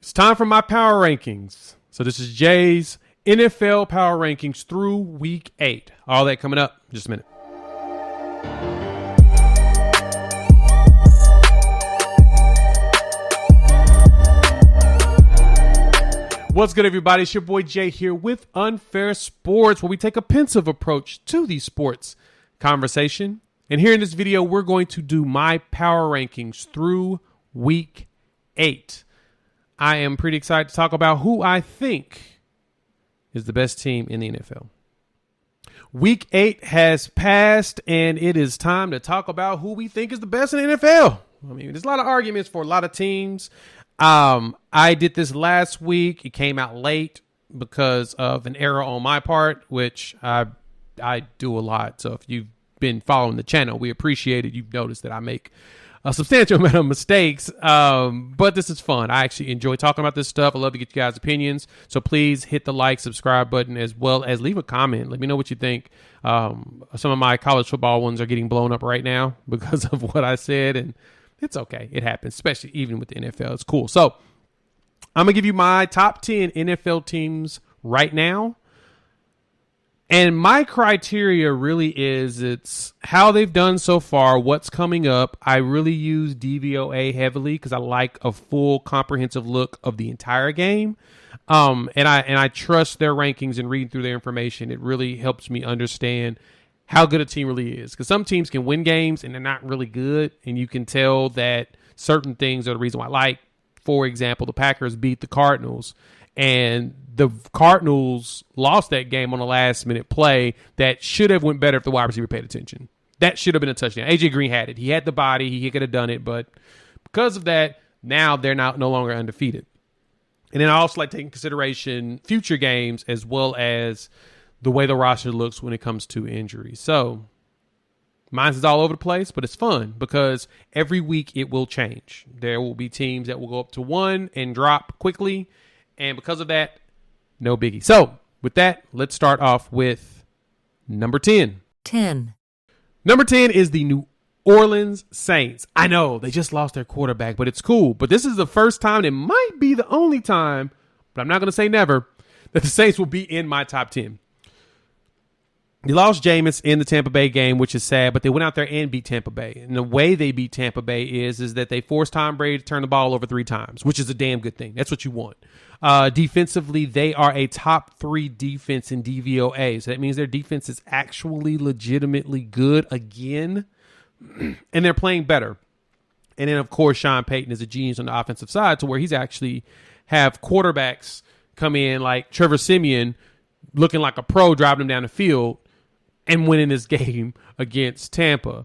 It's time for my power rankings. So this is Jay's NFL power rankings through week 8. All that coming up in just a minute. What's good, everybody? It's your boy Jay here with Unfair Sports, where we take a pensive approach to the sports conversation. And here in this video, we're going to do my power rankings through week 8. I am pretty excited to talk about who I think is the best team in the NFL. Week 8 has passed, and it is time to talk about who we think is the best in the NFL. I mean, there's a lot of arguments for a lot of teams. I did this last week. It came out late because of an error on my part, which I do a lot. So if you've been following the channel, we appreciate it. You've noticed that I make a substantial amount of mistakes, but this is fun. I actually enjoy talking about this stuff. I love to get you guys' opinions. So please hit the like, subscribe button, as well as leave a comment. Let me know what you think. Some of my college football ones are getting blown up right now because of what I said, and it's okay. It happens, especially even with the NFL. It's cool. So I'm going to give you my top 10 NFL teams right now. And my criteria really is it's how they've done so far, what's coming up. I really use DVOA heavily because I like a full comprehensive look of the entire game. And I trust their rankings and reading through their information. It really helps me understand how good a team really is. Because some teams can win games and they're not really good. And you can tell that certain things are the reason why. Like, for example, the Packers beat the Cardinals. And the Cardinals lost that game on a last-minute play that should have went better if the wide receiver paid attention. That should have been a touchdown. A.J. Green had it. He had the body. He could have done it. But because of that, now they're no longer undefeated. And then I also like taking consideration future games as well as the way the roster looks when it comes to injuries. So mine is all over the place, but it's fun because every week it will change. There will be teams that will go up to 1 and drop quickly. And because of that, no biggie. So with that, let's start off with number 10. Number 10 is the New Orleans Saints. I know they just lost their quarterback, but it's cool. But this is the first time, it might be the only time, but I'm not going to say never, that the Saints will be in my top 10. They lost Jameis in the Tampa Bay game, which is sad, but they went out there and beat Tampa Bay. And the way they beat Tampa Bay is that they forced Tom Brady to turn the ball over 3 times, which is a damn good thing. That's what you want. Defensively, they are a top 3 defense in DVOA. So that means their defense is actually legitimately good again, and they're playing better. And then, of course, Sean Payton is a genius on the offensive side to where he's actually have quarterbacks come in like Trevor Siemian looking like a pro, driving them down the field and winning this game against Tampa.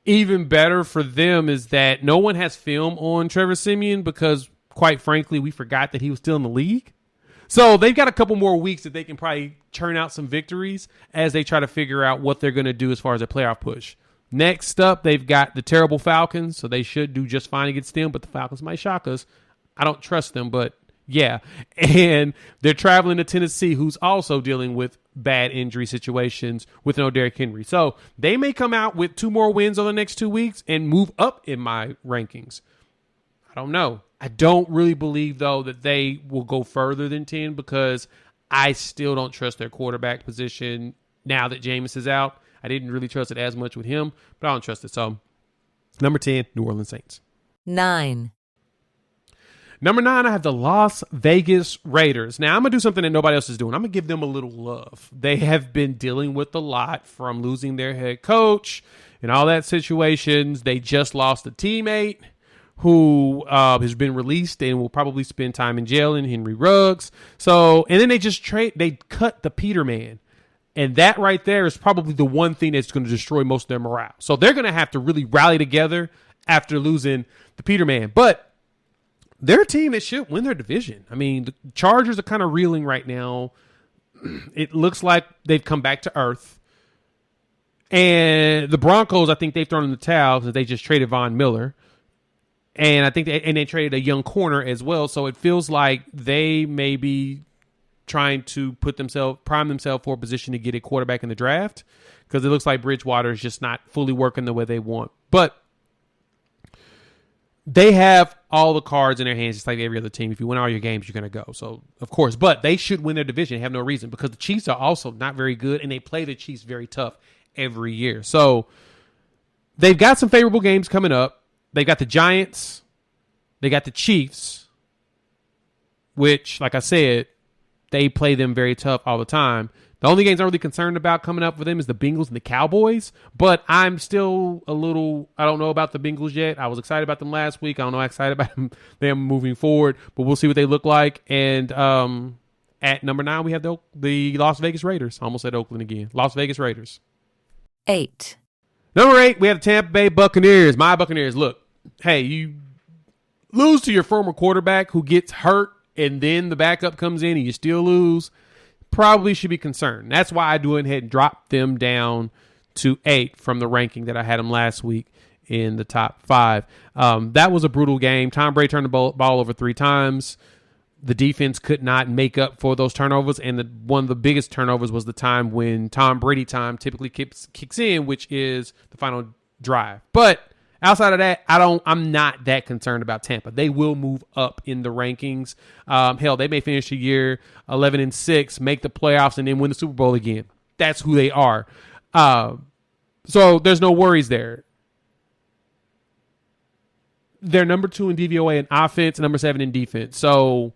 Even better for them is that no one has film on Trevor Siemian because, quite frankly, we forgot that he was still in the league. So they've got a couple more weeks that they can probably churn out some victories as they try to figure out what they're going to do as far as a playoff push. Next up, they've got the terrible Falcons, so they should do just fine against them, but the Falcons might shock us. I don't trust them, but yeah. And they're traveling to Tennessee, who's also dealing with bad injury situations with no Derrick Henry. So they may come out with 2 more wins over the next 2 weeks and move up in my rankings. I don't know. I don't really believe, though, that they will go further than 10 because I still don't trust their quarterback position now that Jameis is out. I didn't really trust it as much with him, but I don't trust it. So number 10, New Orleans Saints. 9. Number 9, I have the Las Vegas Raiders. Now, I'm going to do something that nobody else is doing. I'm going to give them a little love. They have been dealing with a lot from losing their head coach and all that situations. They just lost a teammate who has been released and will probably spend time in jail, in Henry Ruggs. So, and then they cut the Peterman. And that right there is probably the one thing that's going to destroy most of their morale. So they're going to have to really rally together after losing the Peterman. But they're a team that should win their division. I mean, the Chargers are kind of reeling right now. It looks like they've come back to earth. And the Broncos, I think they've thrown in the towel since they just traded Von Miller. And I think they traded a young corner as well. So it feels like they may be trying to prime themselves for a position to get a quarterback in the draft, because it looks like Bridgewater is just not fully working the way they want. But they have all the cards in their hands, just like every other team. If you win all your games, you're going to go. So, of course. But they should win their division. They have no reason because the Chiefs are also not very good, and they play the Chiefs very tough every year. So, they've got some favorable games coming up. They've got the Giants. They got the Chiefs, which, like I said, they play them very tough all the time. The only games I'm really concerned about coming up for them is the Bengals and the Cowboys. But I'm still I don't know about the Bengals yet. I was excited about them last week. I don't know how excited about them moving forward. But we'll see what they look like. And at number 9, we have the Las Vegas Raiders. I almost said Oakland again. Las Vegas Raiders. 8. Number 8, we have the Tampa Bay Buccaneers. My Buccaneers. Look, hey, you lose to your former quarterback who gets hurt, and then the backup comes in and you still lose. Probably should be concerned. That's why I went ahead and dropped them down to 8 from the ranking that I had them last week in the top 5. That was a brutal game. Tom Brady turned the ball over 3 times. The defense could not make up for those turnovers, and one of the biggest turnovers was the time when Tom Brady time typically kicks in, which is the final drive. But outside of that, I'm not that concerned about Tampa. They will move up in the rankings. Hell, they may finish the year 11-6, make the playoffs, and then win the Super Bowl again. That's who they are. So there's no worries there. They're number 2 in DVOA in offense, number 7 in defense. So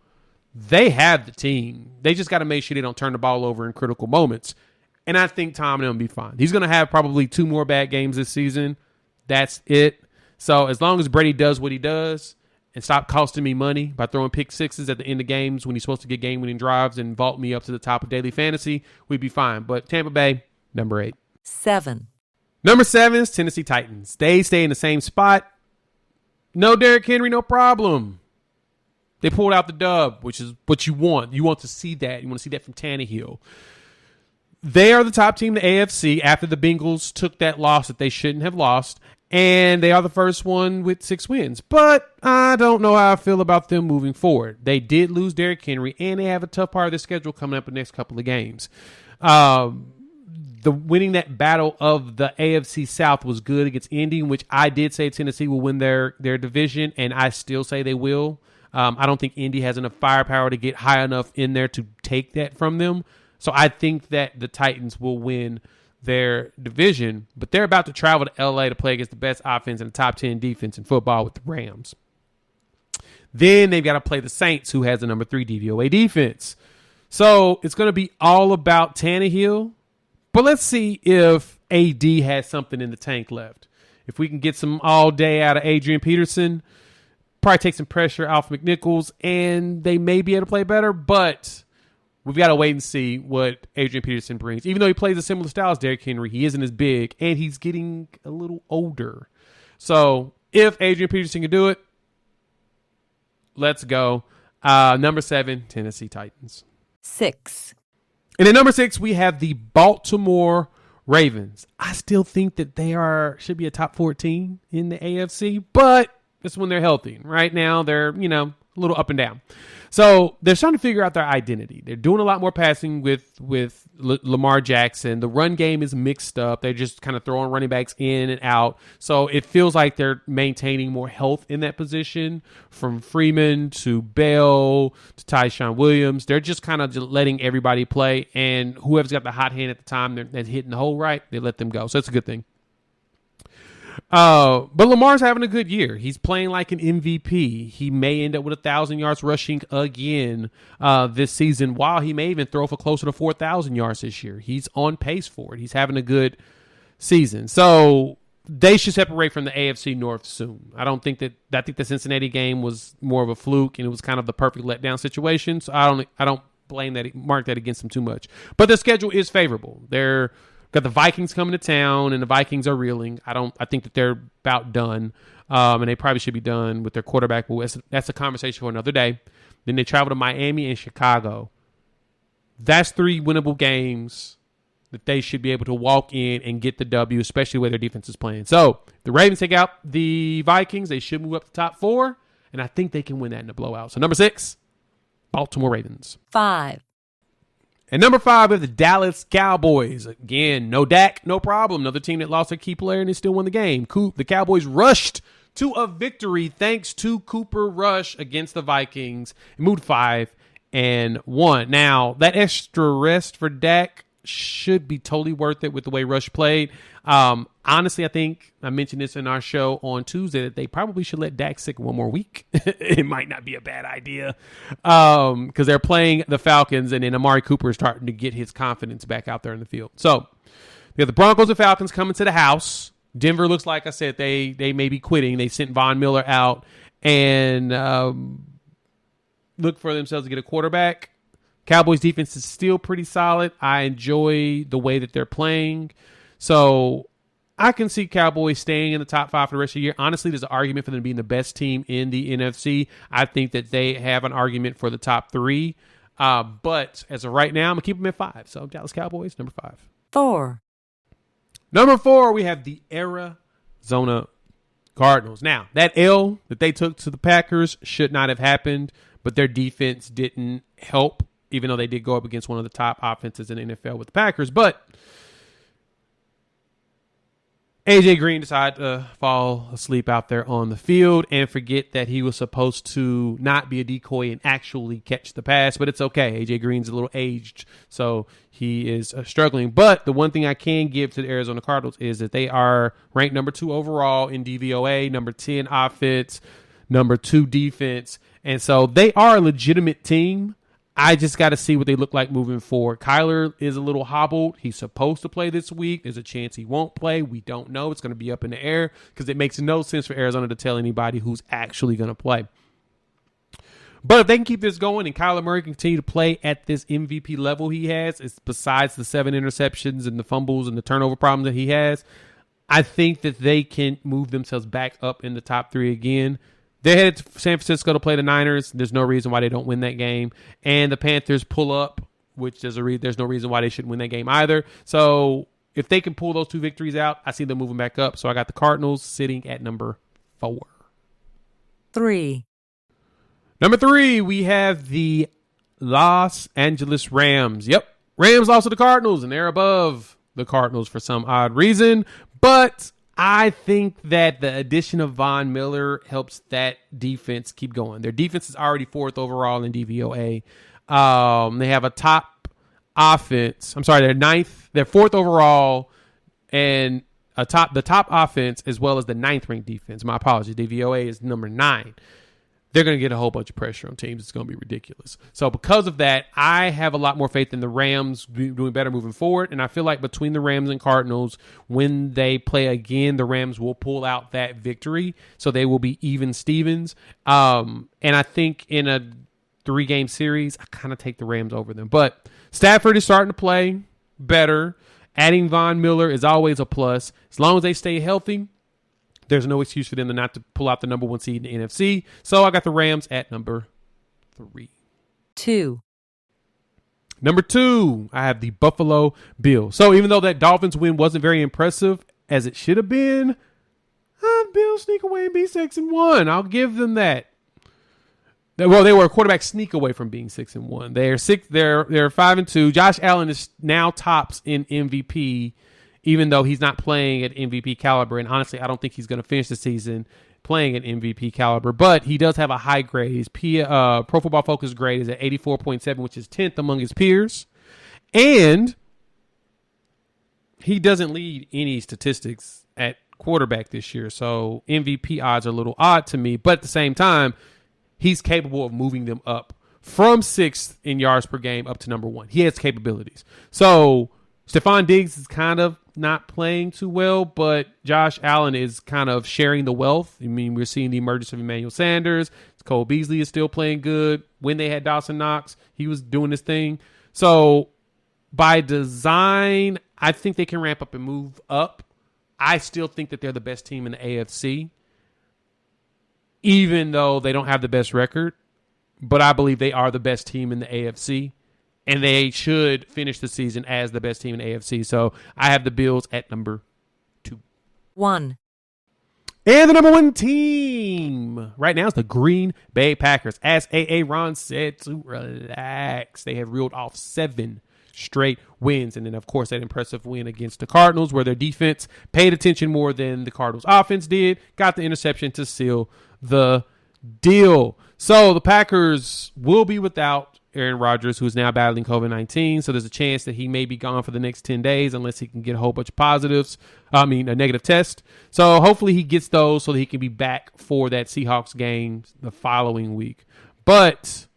they have the team. They just got to make sure they don't turn the ball over in critical moments. And I think Tom and them will be fine. He's going to have probably 2 more bad games this season. That's it. So as long as Brady does what he does and stop costing me money by throwing pick sixes at the end of games when he's supposed to get game-winning drives and vault me up to the top of daily fantasy, we'd be fine. But Tampa Bay, number 8. 7. Number 7 is Tennessee Titans. They stay in the same spot. No Derrick Henry, no problem. They pulled out the dub, which is what you want. You want to see that. You want to see that from Tannehill. They are the top team in the AFC after the Bengals took that loss that they shouldn't have lost. And they are the first one with 6 wins. But I don't know how I feel about them moving forward. They did lose Derrick Henry, and they have a tough part of their schedule coming up in the next couple of games. The winning that battle of the AFC South was good against Indy, which I did say Tennessee will win their division, and I still say they will. I don't think Indy has enough firepower to get high enough in there to take that from them. So I think that the Titans will win their division, but they're about to travel to LA to play against the best offense and the top 10 defense in football with the Rams. Then they've got to play the Saints, who has the number 3 DVOA defense. So it's going to be all about Tannehill, but let's see if AD has something in the tank left. If we can get some all day out of Adrian Peterson, probably take some pressure off McNichols, and they may be able to play better, but we've got to wait and see what Adrian Peterson brings. Even though he plays a similar style as Derrick Henry, he isn't as big, and he's getting a little older. So if Adrian Peterson can do it, let's go. Number 7, Tennessee Titans. 6. And at number 6, we have the Baltimore Ravens. I still think that they should be a top 14 in the AFC, but that's when they're healthy. Right now, they're, a little up and down. So they're trying to figure out their identity. They're doing a lot more passing with Lamar Jackson. The run game is mixed up. They're just kind of throwing running backs in and out. So it feels like they're maintaining more health in that position, from Freeman to Bell to Tyshawn Williams. They're just kind of just letting everybody play, and whoever's got the hot hand at the time that's hitting the hole right, they let them go. So that's a good thing. But Lamar's having a good year. He's playing like an MVP. He may end up with 1,000 yards rushing again this season, while he may even throw for closer to 4,000 yards this year. He's on pace for it. He's having a good season. So they should separate from the AFC North soon. I think the Cincinnati game was more of a fluke, and it was kind of the perfect letdown situation. So I don't mark that against them too much. But the schedule is favorable. They're got the Vikings coming to town, and the Vikings are reeling. I think that they're about done, and they probably should be done with their quarterback. But that's a conversation for another day. Then they travel to Miami and Chicago. That's 3 winnable games that they should be able to walk in and get the W, especially where their defense is playing. So the Ravens take out the Vikings. They should move up to top 4, and I think they can win that in a blowout. So number 6, Baltimore Ravens. 5. And number 5 is the Dallas Cowboys. Again, no Dak, no problem. Another team that lost a key player and they still won the game. The Cowboys rushed to a victory thanks to Cooper Rush against the Vikings. It moved 5-1. Now, that extra rest for Dak should be totally worth it with the way Rush played. Honestly, I think I mentioned this in our show on Tuesday that they probably should let Dak sit one more week. It might not be a bad idea because they're playing the Falcons, and then Amari Cooper is starting to get his confidence back out there in the field. So we have the Broncos and Falcons coming to the house. Denver looks like I said they may be quitting. They sent Von Miller out and look for themselves to get a quarterback. Cowboys defense is still pretty solid. I enjoy the way that they're playing. So I can see Cowboys staying in the top 5 for the rest of the year. Honestly, there's an argument for them being the best team in the NFC. I think that they have an argument for the top 3. But as of right now, I'm going to keep them at 5. So Dallas Cowboys, number 5. 4. Number 4, we have the Arizona Cardinals. Now, that L that they took to the Packers should not have happened, but their defense didn't help, even though they did go up against one of the top offenses in the NFL with the Packers. But A.J. Green decided to fall asleep out there on the field and forget that he was supposed to not be a decoy and actually catch the pass. But it's okay. A.J. Green's a little aged, so he is struggling. But the one thing I can give to the Arizona Cardinals is that they are ranked number 2 overall in DVOA, number 10 offense, number 2 defense. And so they are a legitimate team. I just got to see what they look like moving forward. Kyler is a little hobbled. He's supposed to play this week. There's a chance he won't play. We don't know. It's going to be up in the air because it makes no sense for Arizona to tell anybody who's actually going to play. But if they can keep this going and Kyler Murray can continue to play at this MVP level he has, it's besides the 7 interceptions and the fumbles and the turnover problem that he has, I think that they can move themselves back up in the top 3 again. They're headed to San Francisco to play the Niners. There's no reason why they don't win that game. And the Panthers pull up, which there's no reason why they shouldn't win that game either. So if they can pull those 2 victories out, I see them moving back up. So I got the Cardinals sitting at number 4. 3. Number 3, we have the Los Angeles Rams. Yep, Rams lost to the Cardinals, and they're above the Cardinals for some odd reason. But I think that the addition of Von Miller helps that defense keep going. Their defense is already 4th overall in DVOA. They have a top offense. I'm sorry, they're 9th. They're 4th overall and the top offense as well as the 9th ranked defense. My apologies. DVOA is number 9. They're going to get a whole bunch of pressure on teams. It's going to be ridiculous. So because of that, I have a lot more faith in the Rams doing better moving forward. And I feel like between the Rams and Cardinals, when they play again, the Rams will pull out that victory. So they will be even Stevens. And I think in a 3-game series, I kind of take the Rams over them. But Stafford is starting to play better. Adding Von Miller is always a plus. As long as they stay healthy, there's no excuse for them to not to pull out the number 1 seed in the NFC. So I got the Rams at number 3. 2. Number 2, I have the Buffalo Bills. So even though that Dolphins win wasn't very impressive as it should have been, Bills sneak away and be 6-1. I'll give them that. Well, they were a quarterback sneak away from being 6-1. They're 5-2. Josh Allen is now tops in MVP, even though he's not playing at MVP caliber. And honestly, I don't think he's going to finish the season playing at MVP caliber. But he does have a high grade. His Pro Football Focus grade is at 84.7, which is 10th among his peers. And he doesn't lead any statistics at quarterback this year. So MVP odds are a little odd to me. But at the same time, he's capable of moving them up from 6th in yards per game up to number 1. He has capabilities. So Stephon Diggs is kind of not playing too well, but Josh Allen is kind of sharing the wealth. I mean, we're seeing the emergence of Emmanuel Sanders. Cole Beasley is still playing good. When they had Dawson Knox, he was doing his thing. So by design, I think they can ramp up and move up. I still think that they're the best team in the AFC, even though they don't have the best record. But I believe they are the best team in the AFC. And they should finish the season as the best team in the AFC. So I have the Bills at number 2. 1. And the number 1 team right now is the Green Bay Packers. As A.A. Ron said, to relax. They have reeled off 7 straight wins. And then, of course, that impressive win against the Cardinals where their defense paid attention more than the Cardinals offense did, got the interception to seal the deal. So the Packers will be without Aaron Rodgers, who is now battling COVID-19. So there's a chance that he may be gone for the next 10 days unless he can get a whole bunch of a negative test. So hopefully he gets those so that he can be back for that Seahawks game the following week. But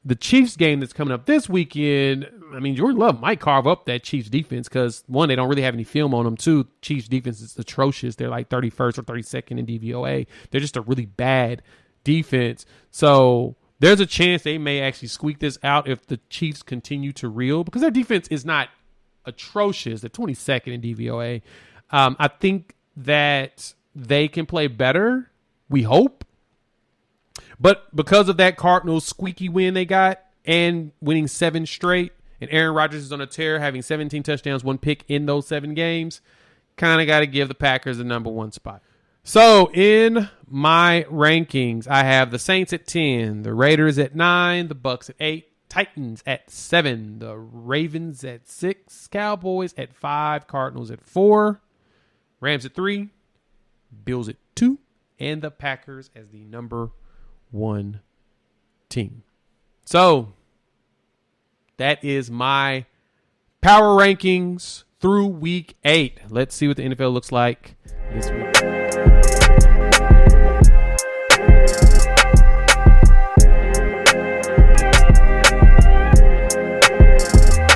the Chiefs game that's coming up this weekend, I mean, Jordan Love might carve up that Chiefs defense because, one, they don't really have any film on them. Two, Chiefs defense is atrocious. They're like 31st or 32nd in DVOA. They're just a really bad defense. So there's a chance they may actually squeak this out if the Chiefs continue to reel because their defense is not atrocious. They're 22nd in DVOA. I think that they can play better. We hope. But because of that Cardinals squeaky win they got and winning 7 straight, and Aaron Rodgers is on a tear, having 17 touchdowns, 1 pick in those 7 games, kind of got to give the Packers the number 1 spot. So in my rankings, I have the Saints at 10, the Raiders at 9, the Bucs at 8, Titans at 7, the Ravens at 6, Cowboys at 5, Cardinals at 4, Rams at 3, Bills at 2, and the Packers as the number 1 team. So that is my power rankings through week 8. Let's see what the NFL looks like this week.